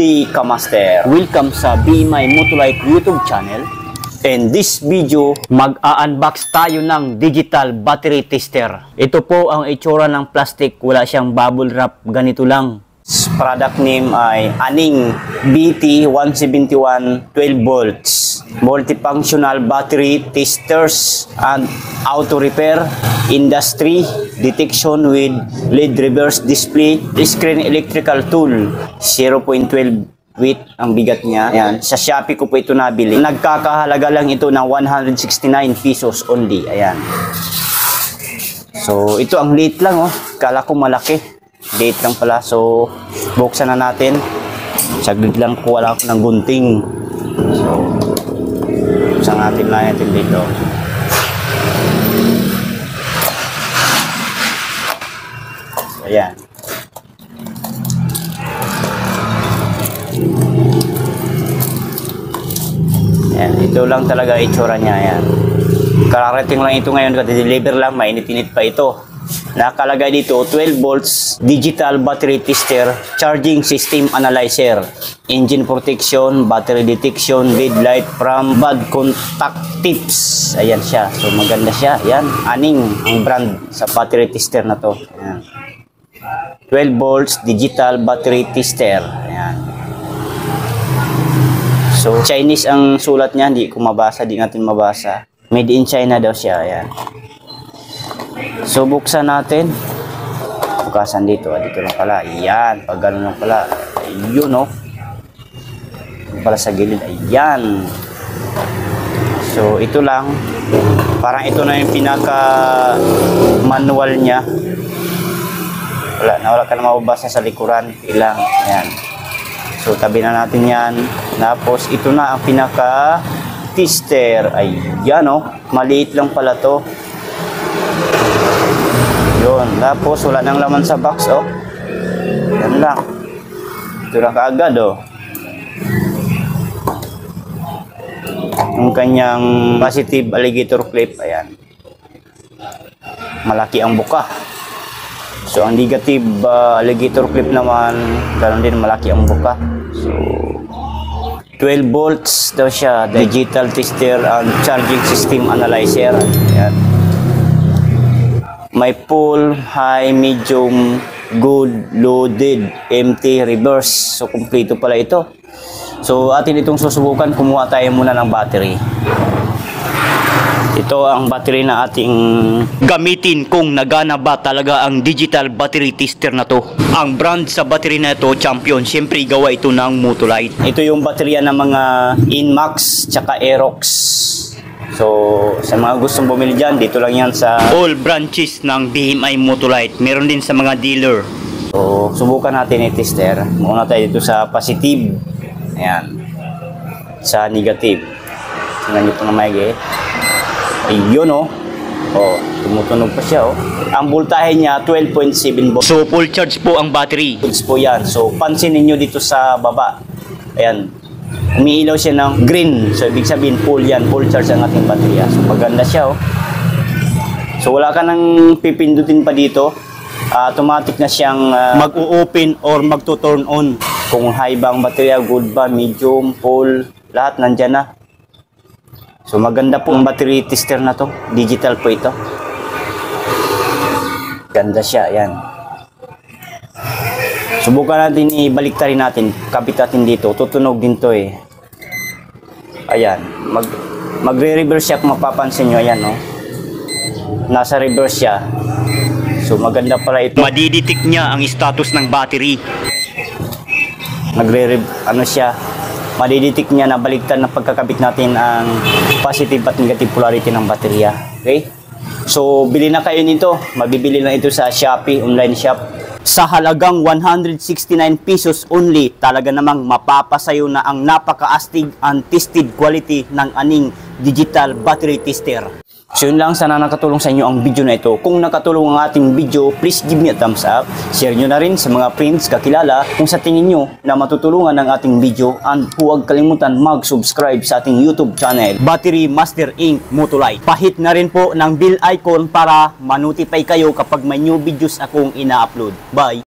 Good day, Kamaster! Welcome sa Be My Motolite YouTube channel. In this video, mag-a-unbox tayo ng digital battery tester. Ito po ang itsura ng plastic. Wala siyang bubble wrap. Ganito lang. Product name ay Anning BT171 12 volts. Multifunctional battery testers and auto repair industry detection with LED reverse display screen electrical tool 0.12 weight ang bigat niya. Ayan. Sa Shopee ko po ito nabili. Nagkakahalaga lang ito ng 169 pesos only. Ayan. So ito ang liit lang oh. Kala ko malaki. Liit lang pala. So buksan na natin. Saglit lang ko wala ako ng gunting. So buksan natin dito. So, ayan. Ayan. Ito lang talaga itsura niya. Ayan. Kararating lang ito ngayon. Deliver lang. Mainit-init pa ito. Nakalagay dito 12 volts digital battery tester, charging system analyzer, engine protection, battery detection, LED light from bad contact tips. Ayan siya. So maganda siya. Ayan. Anning ang brand sa battery tester na to. Ayan. 12 volts digital battery tester. Ayan. So Chinese ang sulat niya. Hindi ko mabasa. Hindi natin mabasa. Made in China daw siya. Ayan. So buksan natin. Bukasan dito. Dito lang pala. Ayan. Pag gano'n lang pala. Ayun o. Pala sa gilid. Ayan. So ito lang. Parang ito na yung pinaka manual niya. Wala ka na mababasa sa likuran. Ilang. Ayan. So tabi na natin yan. Tapos ito na ang pinaka tester. Ayan o. Maliit lang pala to. Yun. Tapos wala nang laman sa box oh. Yan lang. Ito na kaagad oh. Yung kanyang positive alligator clip. Ayan. Malaki ang buka. So ang negative alligator clip naman, ganoon din malaki ang buka. So 12 volts daw siya, digital tester and charging system analyzer. Ayan. May full, high, medium, good, loaded, empty, reverse. So kumpleto pala ito. So atin itong susubukan. Kumuha tayo muna ng battery. Ito ang battery na ating gamitin kung nagana ba talaga ang digital battery tester na to. Ang brand sa battery na ito, Champion. Siyempre gawa ito ng Motolite. Ito yung baterya ng mga Inmax tsaka Aerox. So sa mga gustong bumili dyan, dito lang yan sa all branches ng BMI Motolite. Meron din sa mga dealer. So subukan natin i-tester. Muna tayo dito sa positive. Ayan. Sa negative. Tingnan nyo ito na maigi. Ayun oh. Oh, tumutunog pa siya oh. Ang voltahe niya 12.7 volts. So full charge po ang battery. Volts po yan. So pansin niyo dito sa baba. Ayan. Umiilaw siya ng green. So ibig sabihin full yan. Full charge ang ating baterya. So maganda siya oh. So wala ka nang pipindutin pa dito. Automatic na siyang mag-o-open or magto-turn on. Kung high ba ang baterya, good ba, medium, full, lahat nandyan na. So maganda po ang battery tester na to. Digital po ito. Ganda siya. Ayan. Subukan natin, ibalik-tarin natin. Kapit natin dito. Tutunog din to eh. Ayan. Magre-reverse siya kung mapapansin nyo. Ayan oh. Nasa reverse siya. So maganda pala ito. Madidetect niya ang status ng battery. Ano siya. Madidetect niya na baliktad na pagkakabit natin ang positive at negative polarity ng baterya. Okay? So, bili na kayo nito. Mabibili na ito sa Shopee, online shop. Sa halagang 169 pesos only, talaga namang mapapasayo na ang napaka-astig and tested quality ng Anning digital battery tester. So yun lang, sana nakatulong sa inyo ang video na ito. Kung nakatulong ang ating video, please give me a thumbs up. Share nyo na rin sa mga friends, kakilala kung sa tingin nyo na matutulungan ng ating video. And huwag kalimutan mag-subscribe sa ating YouTube channel, Battery Master Inc. Motolite. Pahit na rin po ng bell icon para ma-notify kayo kapag may new videos akong ina-upload. Bye!